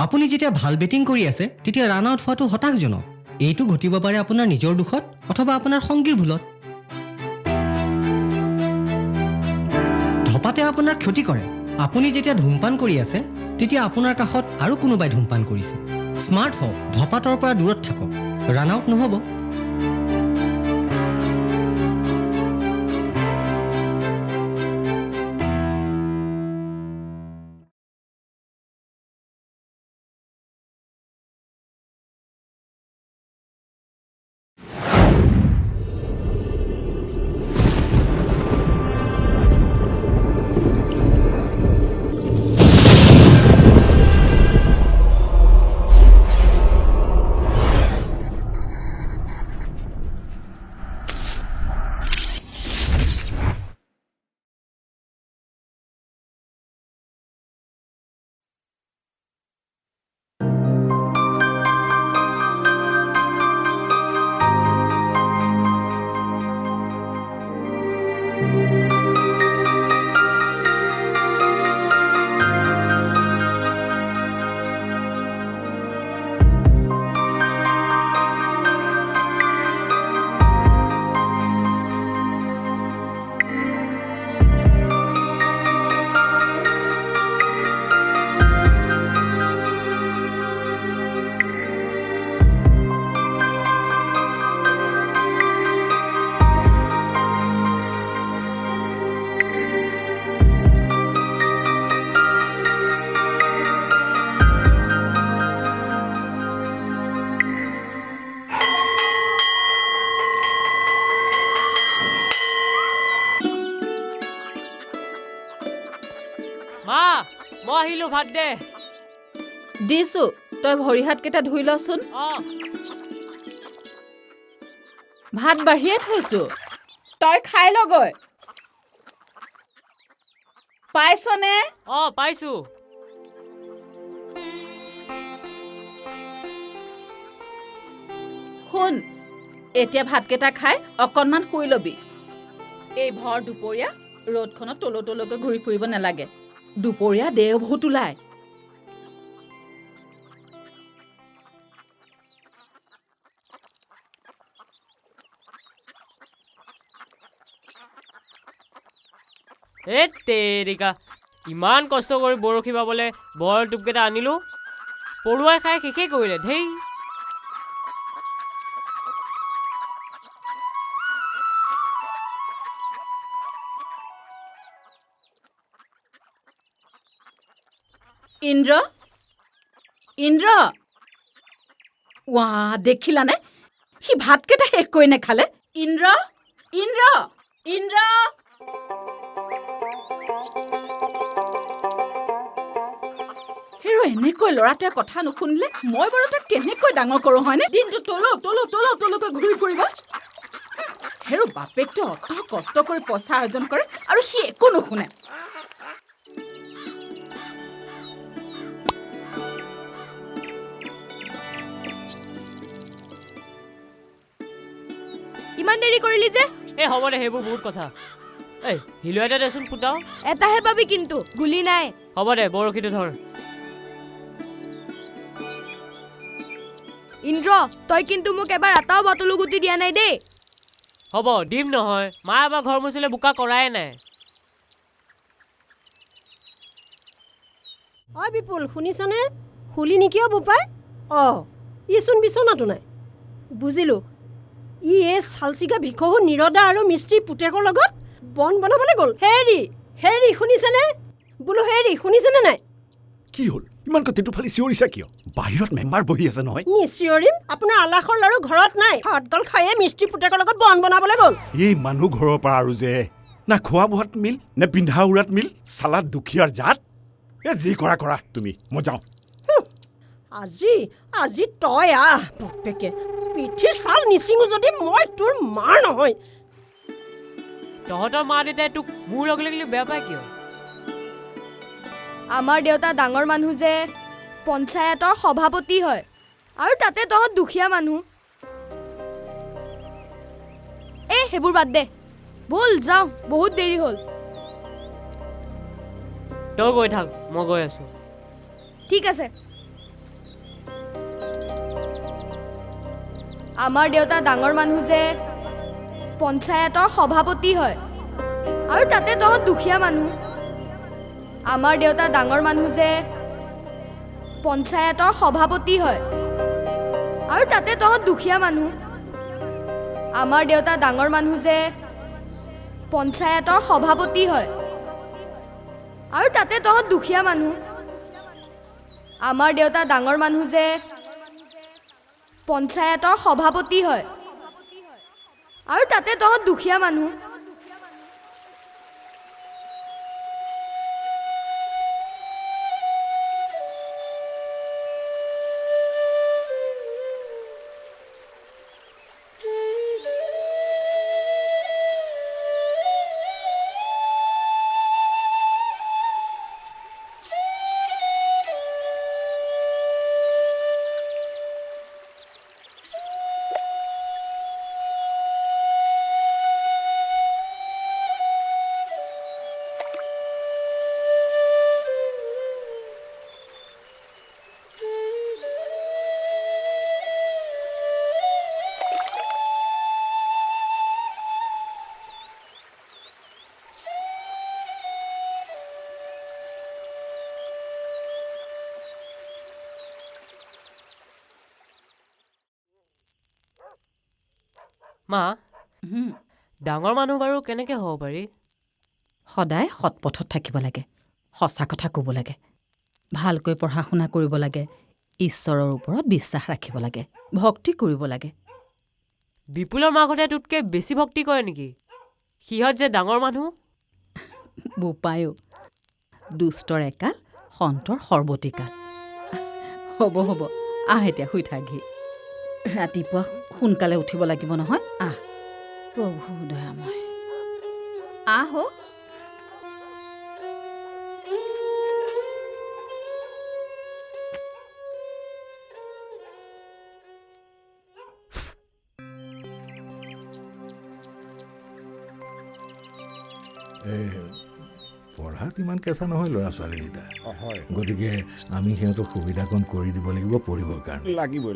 আপুনি যেতিয়া ভাল বেটিং কৰি আছে তেতিয়া ৰান আউট হোৱাটো হতাশজনক। এইটো ঘটিব পাৰে আপোনাৰ নিজৰ দুখত অথবা আপোনাৰ সংগীৰ ভুলত। ধপাতে আপোনাৰ ক্ষতি কৰে। আপুনি যেতিয়া ধূমপান কৰি আছে তেতিয়া আপোনাৰ কাষত আৰু কোনোবাই ধূমপান কৰিছে। স্মাৰ্ট হওক, ধপাতৰ পৰা দূৰত থাকক, ৰান আউট নহ'ব। মা, মই আহিলো, ভাত দে। দিছো, তই ভৰি হাতকেইটা ধুই লচোন। ভাত বাঢ়িয়ে থৈছো, তই খাই লগৈ। পাইছনে? পাইছো। শুন, এতিয়া ভাতকেইটা খাই অকণমান শুই লবি। এই ভৰ দুপৰীয়া ৰ'দখনত তলকৈ ঘূৰি ফুৰিব নালাগে। দুপৰীয়া দেহ বহুত ওলায়। তেৰিকা, ইমান কষ্ট কৰি বৰশী বাবলৈ বৰ টোপকেইটা আনিলো, পৰুৱাই খাই শেষেই কৰিলে। ধেই, ইন্দ্ৰ, ইন্দ্ৰ, ৱাহ, দেখিলানে? সি ভাতকেইটা শেষ কৰি নেখালে। ইন্দ্ৰ, ইন্দ্ৰ, ইন্দ্ৰ। হেৰ, এনেকৈ ল'ৰাটোৱে কথা নুশুনিলে মই বাৰু তাক কেনেকৈ ডাঙৰ কৰোঁ, হয়নে? দিনটো তলকৈ ঘূৰি ফুৰিব। হেৰ, বাপেকটো অত কষ্ট কৰি পইচা অৰ্জন কৰে আৰু সি একো নুশুনে। ইমান দেৰি কৰিলি যে? হ'ব দে, সেইবোৰ বহুত কথা। হিলো এটা দেচোন ফুটাও। এটাহে পাবি কিন্তু, গুলি নাই। হ'ব দে, বৰশীটো ধৰ। ইন্দ্ৰ, তই কিন্তু মোক এবাৰ এটাও বাটলু গুটি দিয়া নাই দেই। হ'ব, দিম নহয়। মা এবাৰ ঘৰ মুচিলে বোকা কৰাই নাই। বিপুল, শুনিছনে? শুলি নেকি বোপাই? ইচোন বিচনাতো নাই। বুজিলোঁ, ই এই চালচিগা ভিকহু নিৰদা আৰু মিস্ত্ৰীৰ পুতেকৰ লগত বন বনাবলৈ গ'ল। হেৰি, শুনিছেনে? বোলো হেৰি, শুনিছেনে নাই? কি হ'ল? ইমান কতিটো ফালি চিঞৰিছা কিয়? বাহিৰত মেম্বাৰ বহি আছে নহয়। নিশ্চয়ৰিম, আপোনাৰ আলাসৰ লাৰু ঘৰত নাই। ভাতগাল খায়ে মিস্ত্ৰীৰ পুতেকৰ লগত বন বনাবলৈ গ'ল। এই মানুহ ঘৰৰ পৰা আৰু যে না খোৱা বোৱাত মিল নে পিন্ধা উৰাত মিল, চালাদ দুখীয়াৰ জাত। যি কৰা তুমি, মই যাওঁ। আজি তই আহ বাপেকে। পিঠিৰ ছাল নিচিঙো যদি মই তোৰ মাৰ নহয়। তহঁতৰ মা দেউতাই তোক মোৰ লগ লাগিলে বেয়া পায় কিয়? আমাৰ দেউতা ডাঙৰ মানুহ যে, পঞ্চায়তৰ সভাপতি হয়, আৰু তাতে তহঁত দুখীয়া মানুহ। সেইবোৰ বাদ দে, বল যাওঁ, বহুত দেৰি হ'ল। তই গৈ থাক, মই গৈ আছো। ঠিক আছে। আমাৰ দেউতা ডাঙৰ মানুহ যে পঞ্চায়তৰ সভাপতি হয় আৰু তাতে তহঁত দুখীয়া মানুহ আমাৰ দেউতা ডাঙৰ মানুহ যে পঞ্চায়তৰ সভাপতি হয় আৰু তাতে তহঁত দুখীয়া মানুহ আমাৰ দেউতা ডাঙৰ মানুহ যে পঞ্চায়তৰ সভাপতি হয় আৰু তাতে তহঁত দুখীয়া মানুহ আমাৰ দেউতা ডাঙৰ মানুহ যে পঞ্চায়তৰ সভাপতি হয় আৰু তাতে তহঁত দুখীয়া মানুহ মা ডাঙৰ মানুহ বাৰু কেনেকৈ হ'ব পাৰি সদায় সৎপথত থাকিব লাগে সঁচা কথা ক'ব লাগে ভালকৈ পঢ়া শুনা কৰিব লাগে ঈশ্বৰৰ ওপৰত বিশ্বাস ৰাখিব লাগে ভক্তি কৰিব লাগে বিপুলৰ মাকহঁতে তোতকৈ বেছি ভক্তি কৰে নেকি সিহঁত যে ডাঙৰ মানুহ বোপায়ো দুষ্টৰ একাল সন্তৰ সৰ্বতিকাল হ'ব হ'ব আহ এতিয়া শুই থাকহি ৰাতিপুৱা সোনকালে উঠিব লাগিব নহয় আহ প্ৰভু দয়াময় আহ পঢ়াত ইমান কেঁচা নহয় ল'ৰা ছোৱালীকেইটা হয় গতিকে আমি সিহঁতক সুবিধাকণ কৰি দিব লাগিব পঢ়িবৰ কাৰণে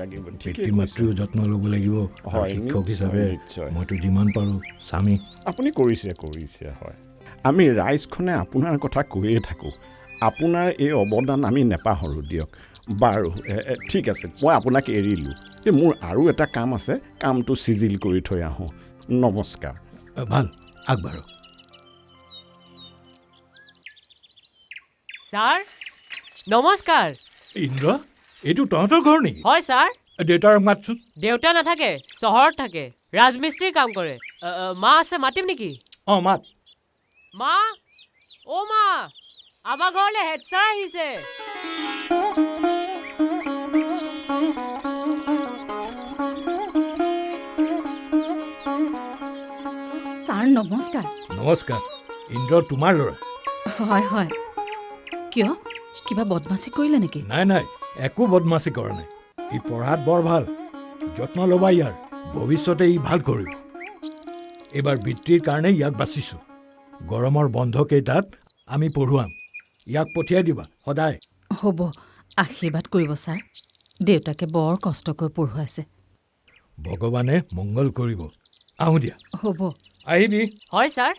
লাগিব পিতৃ মাতৃও যত্ন ল'ব লাগিব আৰু হয়, শিক্ষক নিশ্চয়, হিচাপে নিশ্চয়। মইতো যিমান পাৰোঁ স্বামী আপুনি কৰিছে হয় আমি ৰাইজখনে আপোনাৰ কথা কৈয়ে থাকোঁ আপোনাৰ এই অৱদান আমি নেপাহৰোঁ দিয়ক বাৰু ঠিক আছে মই আপোনাক এৰিলোঁ এই মোৰ আৰু এটা কাম আছে কামটো চিজিল কৰি থৈ আহোঁ নমস্কাৰ ভাল আগবাঢ়ক ছাৰ নমস্কাৰ ইন্দ্ৰ এইটো তহঁতৰ ঘৰ নেকি হয় ছাৰ দেউতাৰক মাতচোন দেউতা নাথাকে চহৰত থাকে ৰাজমিস্ত্ৰীৰ কাম কৰে মা আছে মাতিম নেকি অঁ মাত মা অ' মা আমাৰ ঘৰলৈ হেড ছাৰ আহিছে ছাৰ নমস্কাৰ নমস্কাৰ ইন্দ্ৰ তোমাৰ ল'ৰা হয় কিয় কিবা বদমাচি কৰিলে নেকি নাই একো বদমাচি কৰা নাই ই পঢ়াত বৰ ভাল যত্ন ল'বা ইয়াৰ ভৱিষ্যতে ই ভাল কৰিব এইবাৰ বৃত্তিৰ কাৰণে ইয়াক বাচিছোঁ গৰমৰ বন্ধকেইটাত আমি পঢ়ুৱাম ইয়াক পঠিয়াই দিবা সদায় হ'ব আশীৰ্বাদ কৰিব ছাৰ দেউতাকে বৰ কষ্টকৈ পঢ়ুৱাইছে ভগৱানে মংগল কৰিব আহোঁ দিয়া হ'ব আহিবি হয় ছাৰ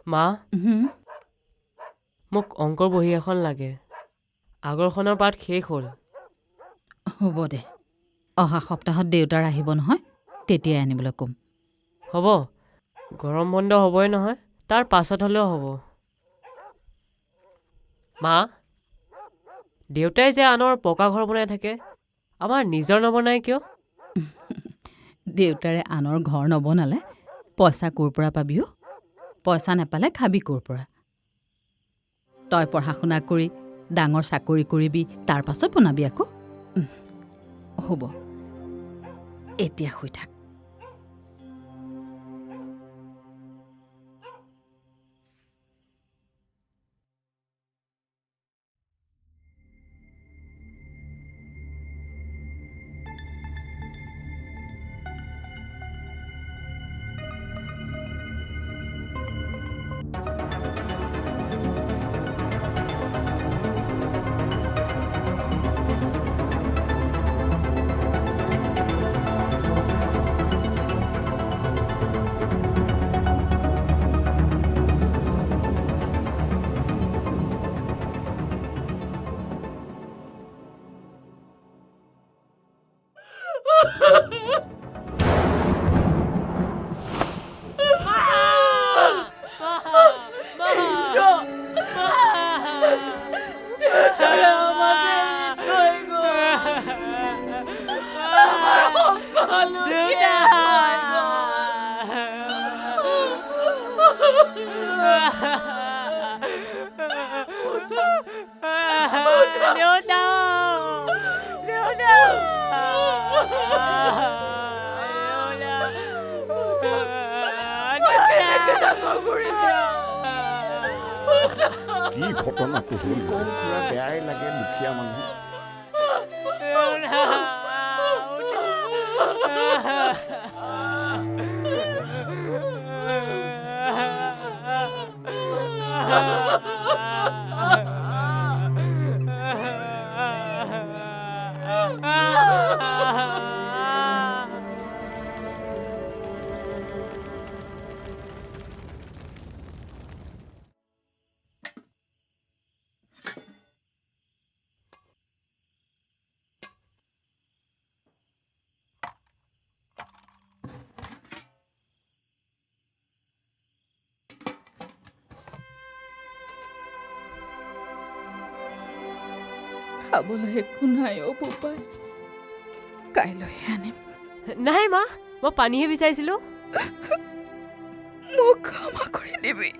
মা মোক অংকৰ বহী এখন লাগে আগৰখনৰ পাঠ শেষ হ'ল হ'ব দে অহা সপ্তাহত দেউতাৰ আহিব নহয় তেতিয়াই আনিবলৈ ক'ম হ'ব গৰম বন্ধ হ'বই নহয় তাৰ পাছত হ'লেও হ'ব মা দেউতাই যে আনৰ পকা ঘৰ বনাই থাকে আমাৰ নিজৰ নবনাই কিয় দেউতাৰে আনৰ ঘৰ নবনালে পইচা ক'ৰ পৰা পাবিও পইচা নেপালে খাবি ক'ৰ পৰা তই পঢ়া শুনা কৰি ডাঙৰ চাকৰি কৰিবি তাৰ পাছত বনাবি আকৌ হ'ব এতিয়া শুই থাক কি ঘটনাটো হ'ল কওঁ খুৰা, বেয়াই লাগে দুখীয়া মানুহ। খাবলৈ একো নাই অ' বোপাই, কাইলৈহে আনিম। নাই মা, মই পানীহে বিচাৰিছিলোঁ। মোক ক্ষমা কৰি দিবি।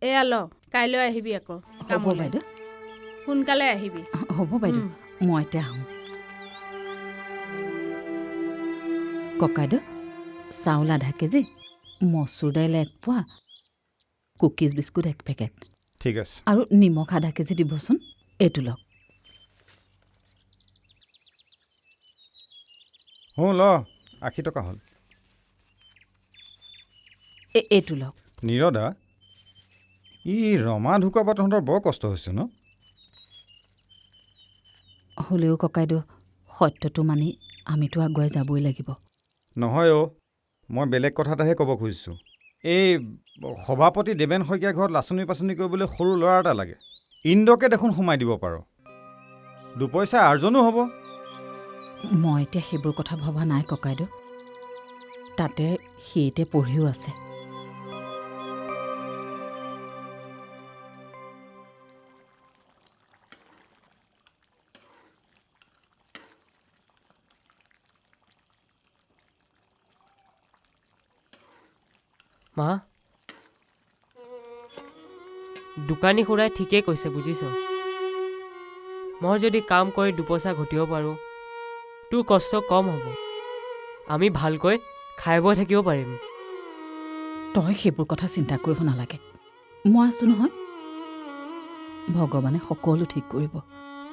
এয়া ল, কাইলৈ আহিবি আকৌ। হ'ব বাইদেউ, সোনকালে আহিবি। হ'ব বাইদেউ, মই এতিয়া আহোঁ। ককাইদেউ, চাউল আধা কেজি, মচুৰ দাইল 1 পোৱা, কুকিজ বিস্কুট 1 পেকেট ঠিক আছে। আৰু নিমখ আধা কেজি দিবচোন। এইটো লওক। ল 80 টকা হ'ল। এইটো লওক। নিৰদা, ই ৰমা ঢুকুৱা পৰা তহঁতৰ বৰ কষ্ট হৈছে ন? হ'লেও ককাইদেউ, সত্যটো মানি আমিতো আগুৱাই যাবই লাগিব। নহয় অ', মই বেলেগ কথা এটাহে ক'ব খুজিছোঁ। এই সভাপতি দেৱেন শইকীয়া ঘৰত লাচনি পাচনি কৰিবলৈ সৰু ল'ৰা এটা লাগে। ইন্দ্ৰকে দেখোন সোমাই দিব পাৰ, 2 পইচা আৰ্জনো হ'ব। মই এতিয়া সেইবোৰ কথা ভবা নাই ককাইদেউ। তাতে সিহঁতে পঢ়িও আছে। মা, দোকানী খুৰাই ঠিকেই কৈছে, বুজিছ? মই যদি কাম কৰি 2 পইচা ঘটিব পাৰোঁ, তোৰ কষ্ট কম হ'ব। আমি ভালকৈ খাই বৈ থাকিব পাৰিম। তই সেইবোৰ কথা চিন্তা কৰিব নালাগে, মই আছোঁ নহয়। ভগৱানে সকলো ঠিক কৰিব।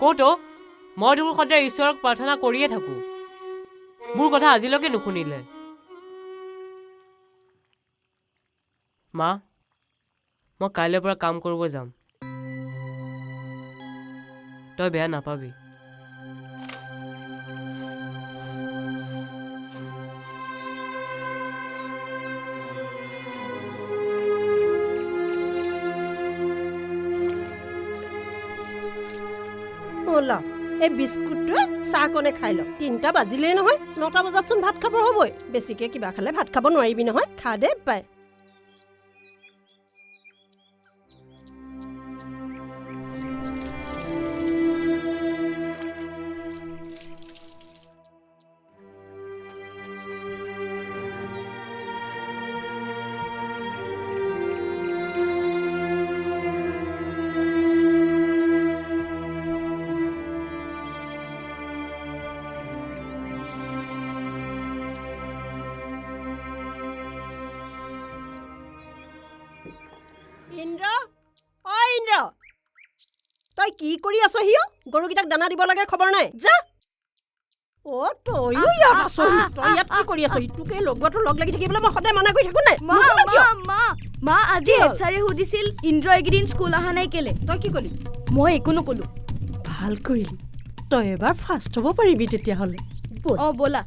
ক'তো মই তোৰ সদায় ঈশ্বৰক প্ৰাৰ্থনা কৰিয়ে থাকোঁ। মোৰ কথা আজিলৈকে নুশুনিলে। মা, মই কাইলৈৰ পৰা কাম কৰিব যাম, তই বেয়া নাপাবি। ল, এই বিস্কুটটোৱে চাহকণে খাই ল। 3টা বাজিলেই নহয়, 9টা বজাতচোন ভাত খাব হ'বই। বেছিকৈ কিবা খালে ভাত খাব নোৱাৰিবি নহয়। খা দে পাই। কি কৰি আছ হিয় গৰুকেইটাক দানা দিব লাগে খবৰ নাই যা অ' তয়ো ইয়াত আছহি তই ইয়াত কি কৰি আছহি তোকে লগোৱাটো লগ লাগি থাকিবলৈ মই সদায় মানা কৰি থাকোঁ নে মা মা আজি হেড ছাৰে সুধিছিল ইন্দ্ৰ এইকেইদিন স্কুল অহা নাই কেলে তই কি ক'লি মই একো নক'লো ভাল কৰিলি তই এবাৰ ফাৰ্ষ্ট হ'ব পাৰিবি তেতিয়াহ'লে অঁ ব'লা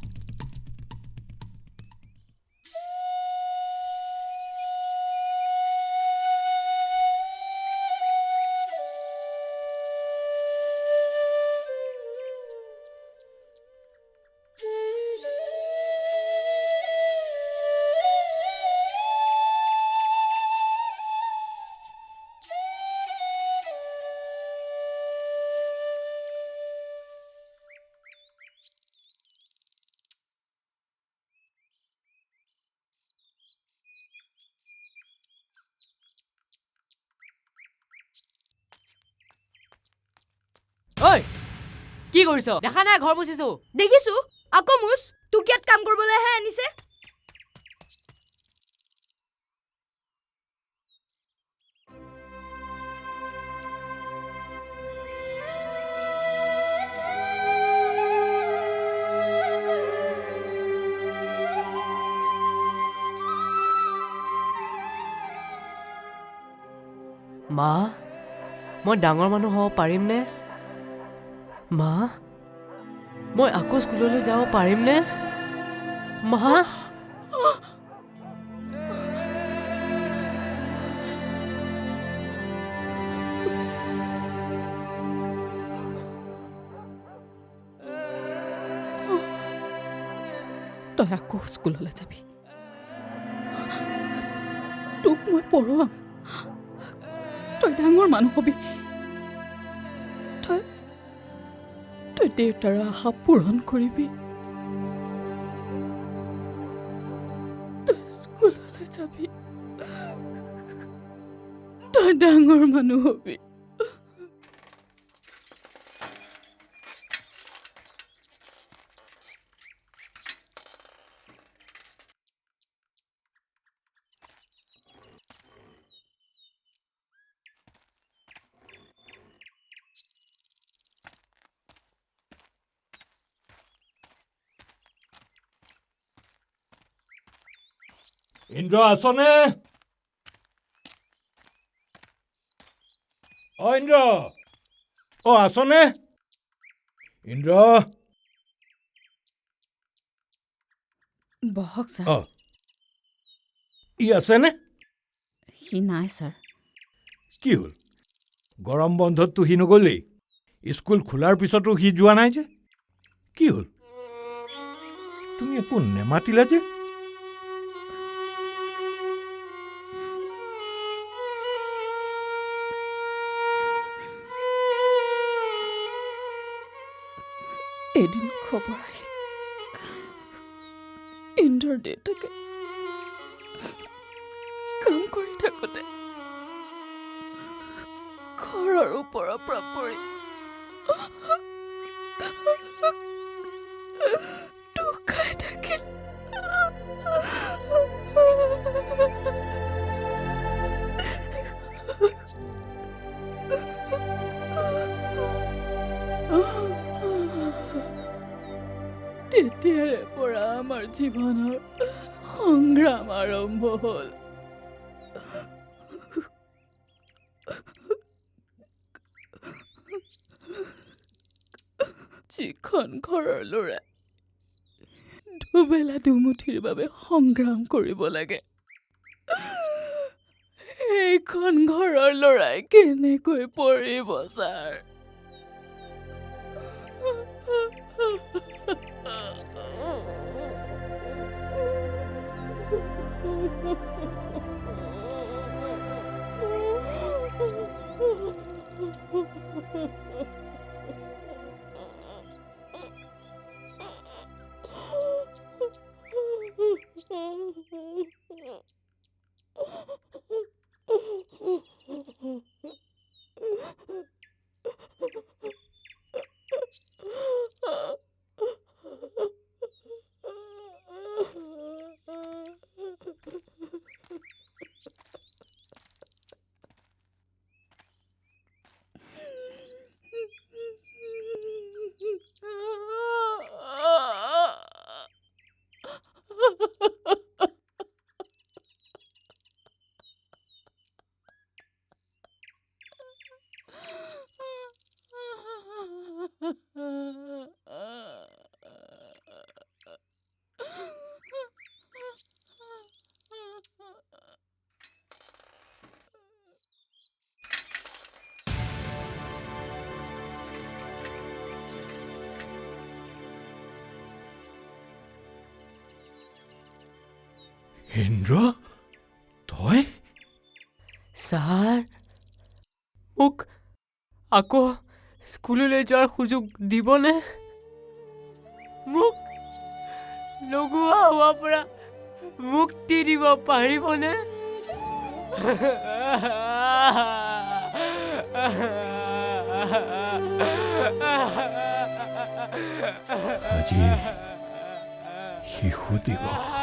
ঐ কি কৰিছ দেখা নাই ঘৰ মুচিছো দেখিছো আকৌ মুচ তোক ইয়াত কাম কৰিবলৈহে আনিছে মা মই ডাঙৰ মানুহ হ'ব পাৰিমনে মা মই আকৌ স্কুললৈ যাব পাৰিমনে মা তই আকৌ স্কুললৈ যাবি তোক মই পঢ়ুৱাম তই ডাঙৰ মানুহ হবি তই দেউতাৰ আশা পূৰণ কৰিবি তই স্কুললৈ যাবি তই ডাঙৰ মানুহ হবি ইন্দ্ৰ আছনে অ ইন্দ্ৰ অ আছনে ইন্দ্ৰ বহক ছাৰ অ ই আছেনে সি নাই ছাৰ কি হ'ল গৰম বন্ধততো সি নগ'লেই স্কুল খোলাৰ পিছতো সি যোৱা নাই যে কি হ'ল তুমি একো নেমাতিলা যে এদিন খবৰ আহিল ইন্দ্ৰৰ দেউতাকে কাম কৰি থাকোঁতে ঘৰৰ ওপৰৰ পৰা পৰি ঢুকাই থাকিল তেতিয়াৰে পৰা আমাৰ জীৱনৰ সংগ্ৰাম আৰম্ভ হ'ল যিখন ঘৰৰ ল'ৰা দুবেলা দুমুঠিৰ বাবে সংগ্ৰাম কৰিব লাগে সেইখন ঘৰৰ ল'ৰাই কেনেকৈ পৰিব ছাৰ ইন্দ্ৰ তই ছাৰ মোক আকৌ স্কুললৈ যোৱাৰ সুযোগ দিবনে মোক লগোৱা হোৱাৰ পৰা মুক্তি দিব পাৰিবনে আজি শিশু দিৱস